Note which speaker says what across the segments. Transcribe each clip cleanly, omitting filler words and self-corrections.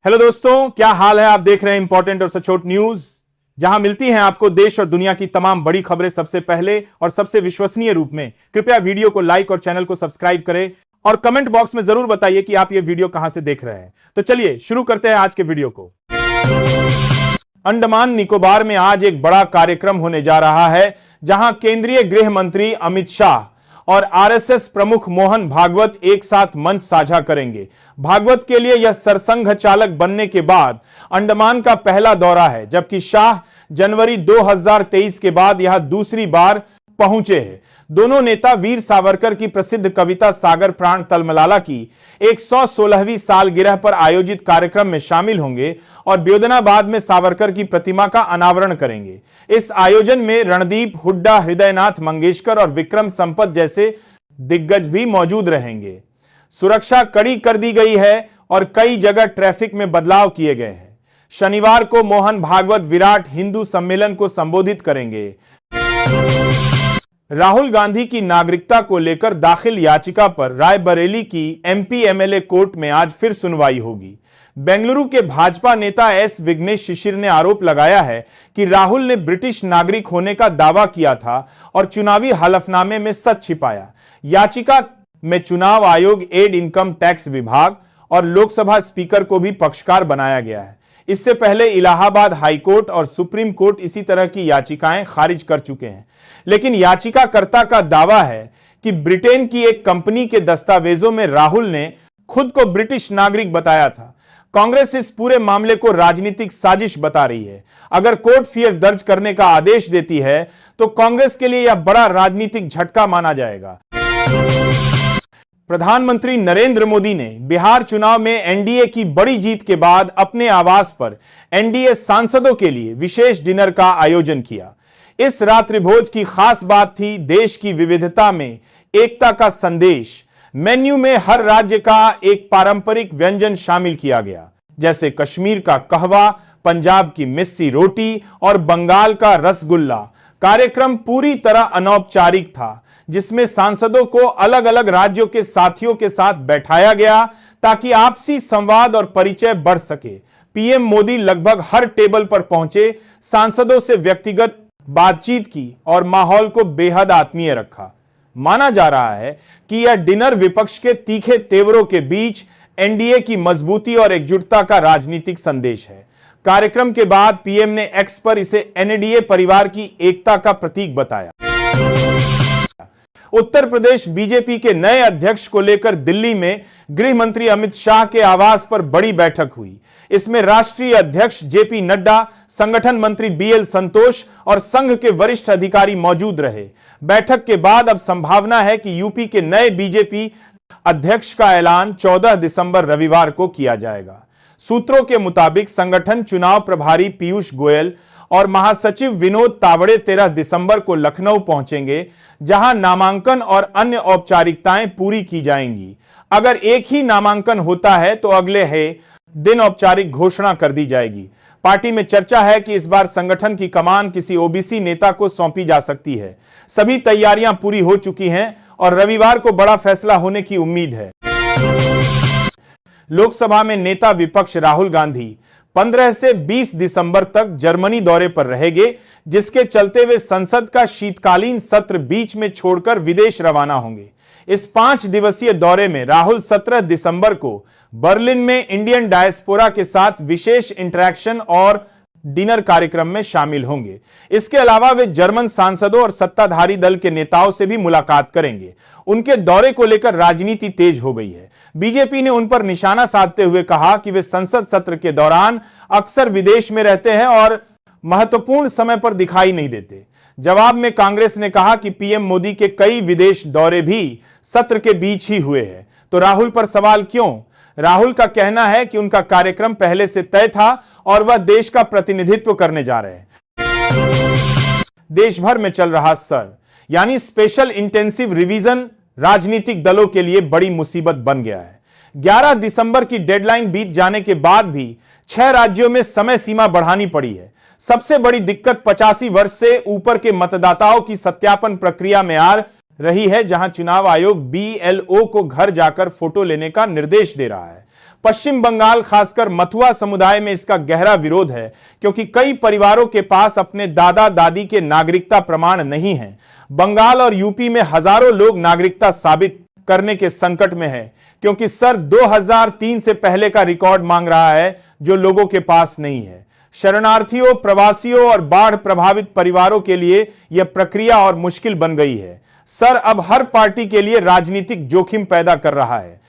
Speaker 1: Hello दोस्तों, क्या हाल है। आप देख रहे हैं इंपॉर्टेंट और सचोट न्यूज, जहां मिलती हैं आपको देश और दुनिया की तमाम बड़ी खबरें सबसे पहले और सबसे विश्वसनीय रूप में। कृपया वीडियो को लाइक और चैनल को सब्सक्राइब करें और कमेंट बॉक्स में जरूर बताइए कि आप ये वीडियो कहां से देख रहे हैं। तो चलिए शुरू करते हैं आज के वीडियो को। अंडमान निकोबार में आज एक बड़ा कार्यक्रम होने जा रहा है, जहां केंद्रीय गृह मंत्री अमित शाह और आरएसएस प्रमुख मोहन भागवत एक साथ मंच साझा करेंगे। भागवत के लिए यह सरसंघ चालक बनने के बाद अंडमान का पहला दौरा है, जबकि शाह जनवरी 2023 के बाद यहां दूसरी बार पहुंचे हैं। दोनों नेता वीर सावरकर की प्रसिद्ध कविता सागर प्राण तलमलाला की 116वीं सालगिरह पर आयोजित कार्यक्रम में शामिल होंगे और ब्योदनाबाद में सावरकर की प्रतिमा का अनावरण करेंगे। इस आयोजन में रणदीप हुड्डा, हृदयनाथ मंगेशकर और विक्रम संपत जैसे दिग्गज भी मौजूद रहेंगे। सुरक्षा कड़ी कर दी गई है और कई जगह ट्रैफिक में बदलाव किए गए हैं। शनिवार को मोहन भागवत विराट हिंदू सम्मेलन को संबोधित करेंगे। राहुल गांधी की नागरिकता को लेकर दाखिल याचिका पर रायबरेली की एमपी एमएलए कोर्ट में आज फिर सुनवाई होगी। बेंगलुरु के भाजपा नेता एस विघ्नेश शिशिर ने आरोप लगाया है कि राहुल ने ब्रिटिश नागरिक होने का दावा किया था और चुनावी हलफनामे में सच छिपाया। याचिका में चुनाव आयोग, एड इनकम टैक्स विभाग और लोकसभा स्पीकर को भी पक्षकार बनाया गया है। इससे पहले इलाहाबाद हाईकोर्ट और सुप्रीम कोर्ट इसी तरह की याचिकाएं खारिज कर चुके हैं, लेकिन याचिकाकर्ता का दावा है कि ब्रिटेन की एक कंपनी के दस्तावेजों में राहुल ने खुद को ब्रिटिश नागरिक बताया था। कांग्रेस इस पूरे मामले को राजनीतिक साजिश बता रही है। अगर कोर्ट फियर दर्ज करने का आदेश देती है तो कांग्रेस के लिए यह बड़ा राजनीतिक झटका माना जाएगा। प्रधानमंत्री नरेंद्र मोदी ने बिहार चुनाव में एनडीए की बड़ी जीत के बाद अपने आवास पर एनडीए सांसदों के लिए विशेष डिनर का आयोजन किया। इस रात्रि भोज की खास बात थी देश की विविधता में एकता का संदेश। मेन्यू में हर राज्य का एक पारंपरिक व्यंजन शामिल किया गया, जैसे कश्मीर का कहवा, पंजाब की मिस्सी रोटी और बंगाल का रसगुल्ला। कार्यक्रम पूरी तरह अनौपचारिक था, जिसमें सांसदों को अलग अलग राज्यों के साथियों के साथ बैठाया गया ताकि आपसी संवाद और परिचय बढ़ सके। पीएम मोदी लगभग हर टेबल पर पहुंचे, सांसदों से व्यक्तिगत बातचीत की और माहौल को बेहद आत्मीय रखा। माना जा रहा है कि यह डिनर विपक्ष के तीखे तेवरों के बीच एनडीए की मजबूती और एकजुटता का राजनीतिक संदेश है। कार्यक्रम के बाद पीएम ने एक्स पर इसे एनडीए परिवार की एकता का प्रतीक बताया। उत्तर प्रदेश बीजेपी के नए अध्यक्ष को लेकर दिल्ली में गृह मंत्री अमित शाह के आवास पर बड़ी बैठक हुई। इसमें राष्ट्रीय अध्यक्ष जेपी नड्डा, संगठन मंत्री बीएल संतोष और संघ के वरिष्ठ अधिकारी मौजूद रहे। बैठक के बाद अब संभावना है कि यूपी के नए बीजेपी अध्यक्ष का ऐलान 14 दिसंबर रविवार को किया जाएगा। सूत्रों के मुताबिक संगठन चुनाव प्रभारी पीयूष गोयल और महासचिव विनोद तावड़े 13 दिसंबर को लखनऊ पहुंचेंगे, जहां नामांकन और अन्य औपचारिकताएं पूरी की जाएंगी। अगर एक ही नामांकन होता है तो अगले दिन औपचारिक घोषणा कर दी जाएगी। पार्टी में चर्चा है कि इस बार संगठन की कमान किसी ओबीसी नेता को सौंपी जा सकती है। सभी तैयारियां पूरी हो चुकी हैं और रविवार को बड़ा फैसला होने की उम्मीद है। लोकसभा में नेता विपक्ष राहुल गांधी 15 से 20 दिसंबर तक जर्मनी दौरे पर रहेंगे, जिसके चलते वे संसद का शीतकालीन सत्र बीच में छोड़कर विदेश रवाना होंगे। इस 5 दिवसीय दौरे में राहुल 17 दिसंबर को बर्लिन में इंडियन डायस्पोरा के साथ विशेष इंटरेक्शन और डिनर कार्यक्रम में शामिल होंगे। इसके अलावा वे जर्मन सांसदों और सत्ताधारी दल के नेताओं से भी मुलाकात करेंगे। उनके दौरे को लेकर राजनीति तेज हो गई है। बीजेपी ने उन पर निशाना साधते हुए कहा कि वे संसद सत्र के दौरान अक्सर विदेश में रहते हैं और महत्वपूर्ण समय पर दिखाई नहीं देते। जवाब में कांग्रेस ने कहा कि पीएम मोदी के कई विदेश दौरे भी सत्र के बीच ही हुए हैं, तो राहुल पर सवाल क्यों? राहुल का कहना है कि उनका कार्यक्रम पहले से तय था और वह देश का प्रतिनिधित्व करने जा रहे हैं। देश भर में चल रहा सर यानी स्पेशल इंटेंसिव रिवीजन राजनीतिक दलों के लिए बड़ी मुसीबत बन गया है। 11 दिसंबर की डेडलाइन बीत जाने के बाद भी 6 राज्यों में समय सीमा बढ़ानी पड़ी है। सबसे बड़ी दिक्कत 85 वर्ष से ऊपर के मतदाताओं की सत्यापन प्रक्रिया में आ रही है, जहां चुनाव आयोग बीएलओ को घर जाकर फोटो लेने का निर्देश दे रहा है। पश्चिम बंगाल खासकर मथुआ समुदाय में इसका गहरा विरोध है, क्योंकि कई परिवारों के पास अपने दादा दादी के नागरिकता प्रमाण नहीं है। बंगाल और यूपी में हजारों लोग नागरिकता साबित करने के संकट में है, क्योंकि सर 2003 से पहले का रिकॉर्ड मांग रहा है जो लोगों के पास नहीं है। शरणार्थियों, प्रवासियों और बाढ़ प्रभावित परिवारों के लिए यह प्रक्रिया और मुश्किल बन गई है। सर अब हर पार्टी के लिए राजनीतिक जोखिम पैदा कर रहा है।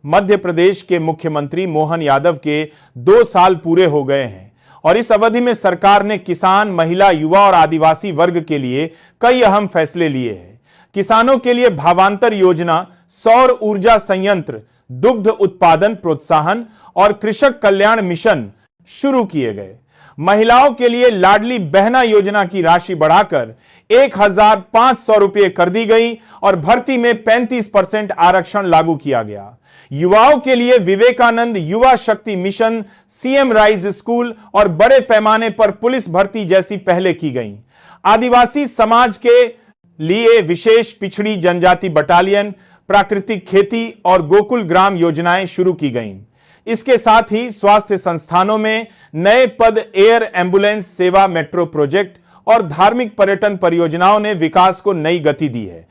Speaker 1: मध्य प्रदेश के मुख्यमंत्री मोहन यादव के 2 साल पूरे हो गए हैं और इस अवधि में सरकार ने किसान, महिला, युवा और आदिवासी वर्ग के लिए कई अहम फैसले लिए हैं। किसानों के लिए भावांतर योजना, सौर ऊर्जा संयंत्र, दुग्ध उत्पादन प्रोत्साहन और कृषक कल्याण मिशन शुरू किए गए। महिलाओं के लिए लाडली बहना योजना की राशि बढ़ाकर 1,500 रुपये कर दी गई और भर्ती में 35% आरक्षण लागू किया गया। युवाओं के लिए विवेकानंद युवा शक्ति मिशन, सीएम राइज स्कूल और बड़े पैमाने पर पुलिस भर्ती जैसी पहले की गई। आदिवासी समाज के लिए विशेष पिछड़ी जनजाति बटालियन, प्राकृतिक खेती और गोकुल ग्राम योजनाएं शुरू की गईं। इसके साथ ही स्वास्थ्य संस्थानों में नए पद, एयर एम्बुलेंस सेवा, मेट्रो प्रोजेक्ट और धार्मिक पर्यटन परियोजनाओं ने विकास को नई गति दी है।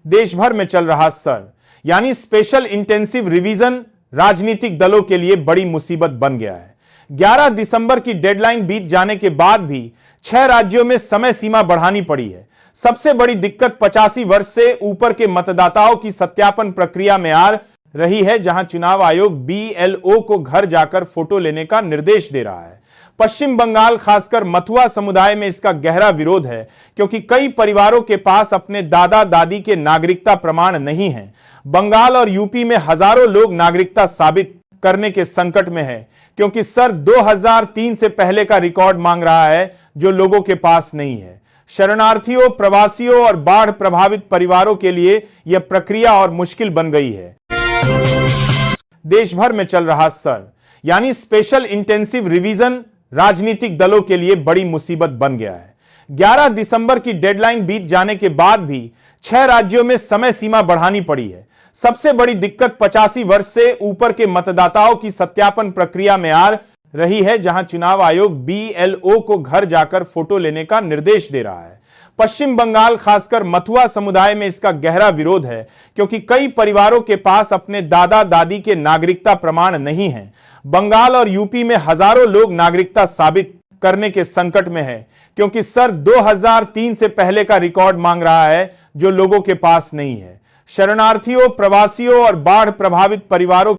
Speaker 1: देश भर में चल रहा सर यानी स्पेशल इंटेंसिव रिवीजन राजनीतिक दलों के लिए बड़ी मुसीबत बन गया है। 11 दिसंबर की डेडलाइन बीत जाने के बाद भी 6 राज्यों में समय सीमा बढ़ानी पड़ी है। सबसे बड़ी दिक्कत 85 वर्ष से ऊपर के मतदाताओं की सत्यापन प्रक्रिया में आ रही है, जहां चुनाव आयोग बीएलओ को घर जाकर फोटो लेने का निर्देश दे रहा है। पश्चिम बंगाल खासकर मथुआ समुदाय में इसका गहरा विरोध है, क्योंकि कई परिवारों के पास अपने दादा दादी के नागरिकता प्रमाण नहीं है। बंगाल और यूपी में हजारों लोग नागरिकता साबित करने के संकट में है, क्योंकि सर 2003 से पहले का रिकॉर्ड मांग रहा है जो लोगों के पास नहीं है। शरणार्थियों, प्रवासियों और बाढ़ प्रभावित परिवारों के लिए यह प्रक्रिया और मुश्किल बन गई है। देश भर में चल रहा सर यानी स्पेशल इंटेंसिव रिवीजन राजनीतिक दलों के लिए बड़ी मुसीबत बन गया है। 11 दिसंबर की डेडलाइन बीत जाने के बाद भी 6 राज्यों में समय सीमा बढ़ानी पड़ी है। सबसे बड़ी दिक्कत 85 वर्ष से ऊपर के मतदाताओं की सत्यापन प्रक्रिया में आ रही है, जहां चुनाव आयोग बीएलओ को घर जाकर फोटो लेने का निर्देश दे रहा है। पश्चिम बंगाल खासकर मथुआ समुदाय में इसका गहरा विरोध है, क्योंकि कई परिवारों के पास अपने दादा दादी के नागरिकता प्रमाण नहीं है। बंगाल और यूपी में हजारों लोग नागरिकता साबित करने के संकट में है, क्योंकि सर 2003 से पहले का रिकॉर्ड मांग रहा है जो लोगों के पास नहीं है। शरणार्थियों, प्रवासियों और बाढ़ प्रभावित परिवारों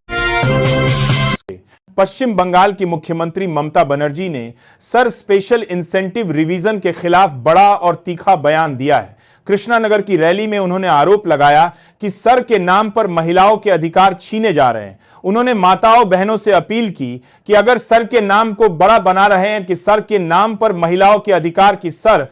Speaker 1: पश्चिम बंगाल की मुख्यमंत्री ममता बनर्जी ने सर स्पेशल इंसेंटिव रिवीजन के खिलाफ बड़ा और तीखा बयान दिया है। कृष्णानगर की रैली में उन्होंने आरोप लगाया कि सर के नाम पर महिलाओं के अधिकार छीने जा रहे हैं। उन्होंने माताओं बहनों से अपील की कि अगर सर के नाम को बड़ा बना रहे हैं कि सर के नाम पर महिलाओं के अधिकार की सर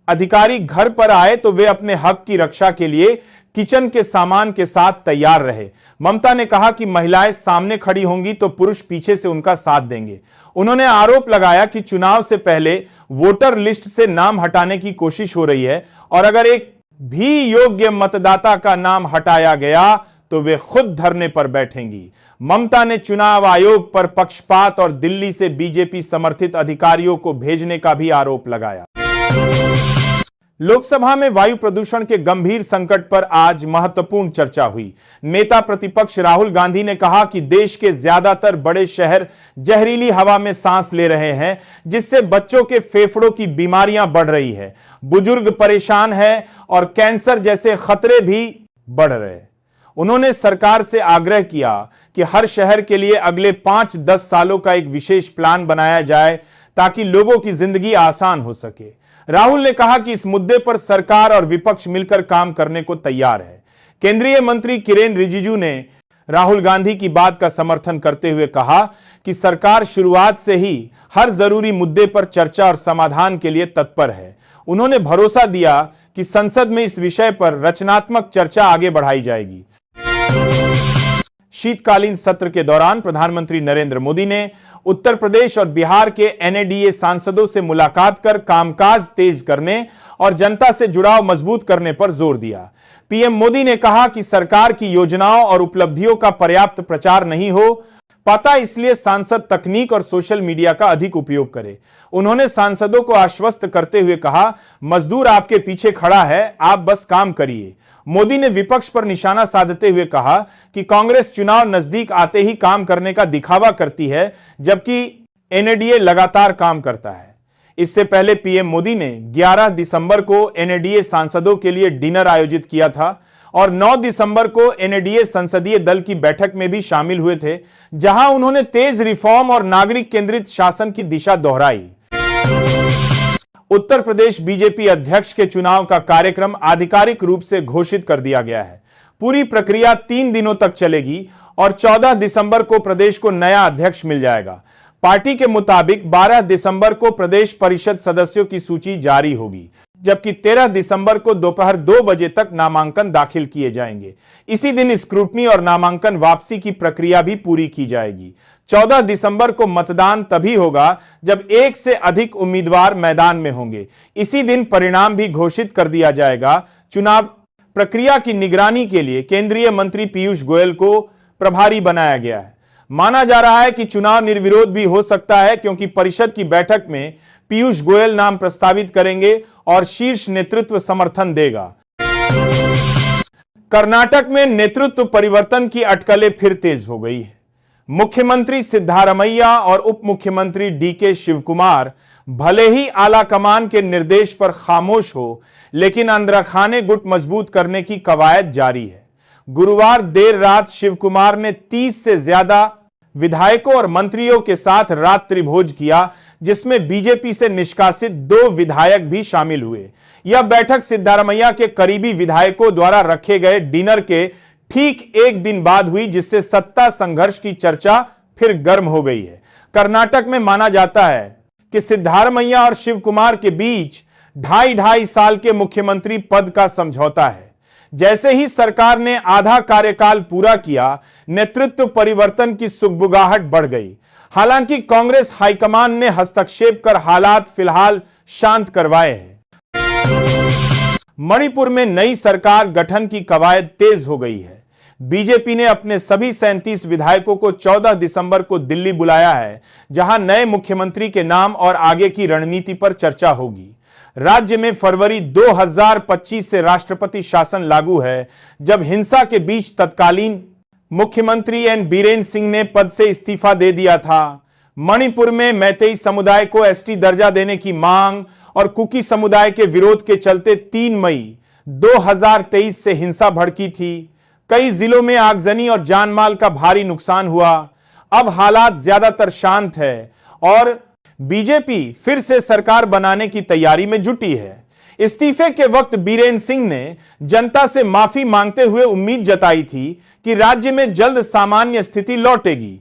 Speaker 1: अधिकारी घर पर आए तो वे अपने हक की रक्षा के लिए किचन के सामान के साथ तैयार रहे। ममता ने कहा कि महिलाएं सामने खड़ी होंगी तो पुरुष पीछे से उनका साथ देंगे। उन्होंने आरोप लगाया कि चुनाव से पहले वोटर लिस्ट से नाम हटाने की कोशिश हो रही है और अगर एक भी योग्य मतदाता का नाम हटाया गया तो वे खुद धरने पर बैठेंगी। ममता ने चुनाव आयोग पर पक्षपात और दिल्ली से बीजेपी समर्थित अधिकारियों को भेजने का भी आरोप लगाया। लोकसभा में वायु प्रदूषण के गंभीर संकट पर आज महत्वपूर्ण चर्चा हुई। नेता प्रतिपक्ष राहुल गांधी ने कहा कि देश के ज्यादातर बड़े शहर जहरीली हवा में सांस ले रहे हैं, जिससे बच्चों के फेफड़ों की बीमारियां बढ़ रही है, बुजुर्ग परेशान है और कैंसर जैसे खतरे भी बढ़ रहे हैं। उन्होंने सरकार से आग्रह किया कि हर शहर के लिए अगले 5-10 सालों का एक विशेष प्लान बनाया जाए ताकि लोगों की जिंदगी आसान हो सके। राहुल ने कहा कि इस मुद्दे पर सरकार और विपक्ष मिलकर काम करने को तैयार है। केंद्रीय मंत्री किरेन रिजिजू ने राहुल गांधी की बात का समर्थन करते हुए कहा कि सरकार शुरुआत से ही हर जरूरी मुद्दे पर चर्चा और समाधान के लिए तत्पर है। उन्होंने भरोसा दिया कि संसद में इस विषय पर रचनात्मक चर्चा आगे बढ़ाई जाएगी। शीतकालीन सत्र के दौरान प्रधानमंत्री नरेंद्र मोदी ने उत्तर प्रदेश और बिहार के एनएडीए सांसदों से मुलाकात कर कामकाज तेज करने और जनता से जुड़ाव मजबूत करने पर जोर दिया। पीएम मोदी ने कहा कि सरकार की योजनाओं और उपलब्धियों का पर्याप्त प्रचार नहीं हो पाता, इसलिए सांसद तकनीक और सोशल मीडिया का अधिक उपयोग करें। उन्होंने सांसदों को आश्वस्त करते हुए कहा, मजदूर आपके पीछे खड़ा है, आप बस काम करिए। मोदी ने विपक्ष पर निशाना साधते हुए कहा कि कांग्रेस चुनाव नजदीक आते ही काम करने का दिखावा करती है, जबकि एनडीए लगातार काम करता है। इससे पहले पीएम मोदी ने 11 दिसंबर को एनडीए सांसदों के लिए डिनर आयोजित किया था और 9 दिसंबर को एनडीए संसदीय दल की बैठक में भी शामिल हुए थे, जहां उन्होंने तेज रिफॉर्म और नागरिक केंद्रित शासन की दिशा दोहराई। उत्तर प्रदेश बीजेपी अध्यक्ष के चुनाव का कार्यक्रम आधिकारिक रूप से घोषित कर दिया गया है। पूरी प्रक्रिया 3 दिनों तक चलेगी और 14 दिसंबर को प्रदेश को नया अध्यक्ष मिल जाएगा। पार्टी के मुताबिक 12 दिसंबर को प्रदेश परिषद सदस्यों की सूची जारी होगी, जबकि 13 दिसंबर को दोपहर 2 बजे तक नामांकन दाखिल किए जाएंगे। इसी दिन स्क्रूटनी और नामांकन वापसी की प्रक्रिया भी पूरी की जाएगी। 14 दिसंबर को मतदान तभी होगा जब 1 से अधिक उम्मीदवार मैदान में होंगे। इसी दिन परिणाम भी घोषित कर दिया जाएगा। चुनाव प्रक्रिया की निगरानी के लिए केंद्रीय मंत्री पीयूष गोयल को प्रभारी बनाया गया है। माना जा रहा है कि चुनाव निर्विरोध भी हो सकता है, क्योंकि परिषद की बैठक में पीयूष गोयल नाम प्रस्तावित करेंगे और शीर्ष नेतृत्व समर्थन देगा। कर्नाटक में नेतृत्व परिवर्तन की अटकलें फिर तेज हो गई है। मुख्यमंत्री सिद्धारमैया और उप मुख्यमंत्री डीके शिवकुमार भले ही आलाकमान के निर्देश पर खामोश हो, लेकिन अंदरखाने गुट मजबूत करने की कवायद जारी है। गुरुवार देर रात शिवकुमार ने 30 से ज्यादा विधायकों और मंत्रियों के साथ रात्रि भोज किया, जिसमें बीजेपी से निष्कासित 2 विधायक भी शामिल हुए। यह बैठक सिद्धारमैया के करीबी विधायकों द्वारा रखे गए डिनर के ठीक 1 दिन बाद हुई, जिससे सत्ता संघर्ष की चर्चा फिर गर्म हो गई है। कर्नाटक में माना जाता है कि सिद्धारमैया और शिवकुमार के बीच 2.5 साल के मुख्यमंत्री पद का समझौता है। जैसे ही सरकार ने आधा कार्यकाल पूरा किया, नेतृत्व परिवर्तन की सुगबुगाहट बढ़ गई। हालांकि कांग्रेस हाईकमान ने हस्तक्षेप कर हालात फिलहाल शांत करवाए हैं। मणिपुर में नई सरकार गठन की कवायद तेज हो गई है। बीजेपी ने अपने सभी 37 विधायकों को 14 दिसंबर को दिल्ली बुलाया है, जहां नए मुख्यमंत्री के नाम और आगे की रणनीति पर चर्चा होगी। राज्य में फरवरी 2025 से राष्ट्रपति शासन लागू है, जब हिंसा के बीच तत्कालीन मुख्यमंत्री एन बीरेन सिंह ने पद से इस्तीफा दे दिया था। मणिपुर में मैतेई समुदाय को एसटी दर्जा देने की मांग और कुकी समुदाय के विरोध के चलते 3 मई 2023 से हिंसा भड़की थी। कई जिलों में आगजनी और जानमाल का भारी नुकसान हुआ। अब हालात ज्यादातर शांत है और बीजेपी फिर से सरकार बनाने की तैयारी में जुटी है। इस्तीफे के वक्त बीरेन सिंह ने जनता से माफी मांगते हुए उम्मीद जताई थी कि राज्य में जल्द सामान्य स्थिति लौटेगी।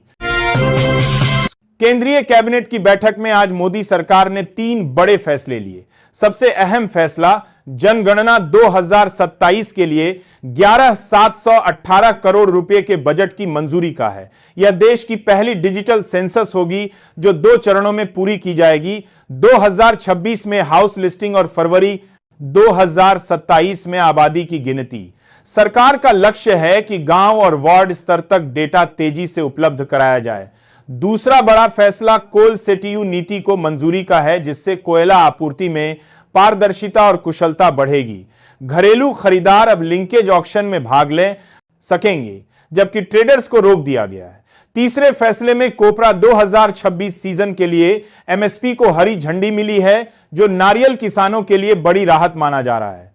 Speaker 1: केंद्रीय कैबिनेट की बैठक में आज मोदी सरकार ने 3 बड़े फैसले लिए। सबसे अहम फैसला जनगणना 2027 के लिए 11,718 करोड़ रुपए के बजट की मंजूरी का है। यह देश की पहली डिजिटल सेंसस होगी, जो 2 चरणों में पूरी की जाएगी। 2026 में हाउस लिस्टिंग और फरवरी 2027 में आबादी की गिनती। सरकार का लक्ष्य है कि गांव और वार्ड स्तर तक डेटा तेजी से उपलब्ध कराया जाए। दूसरा बड़ा फैसला कोल सेटियू नीति को मंजूरी का है, जिससे कोयला आपूर्ति में पारदर्शिता और कुशलता बढ़ेगी। घरेलू खरीदार अब लिंकेज ऑक्शन में भाग ले सकेंगे, जबकि ट्रेडर्स को रोक दिया गया है। तीसरे फैसले में कोपरा 2026 सीजन के लिए एमएसपी को हरी झंडी मिली है, जो नारियल किसानों के लिए बड़ी राहत माना जा रहा है।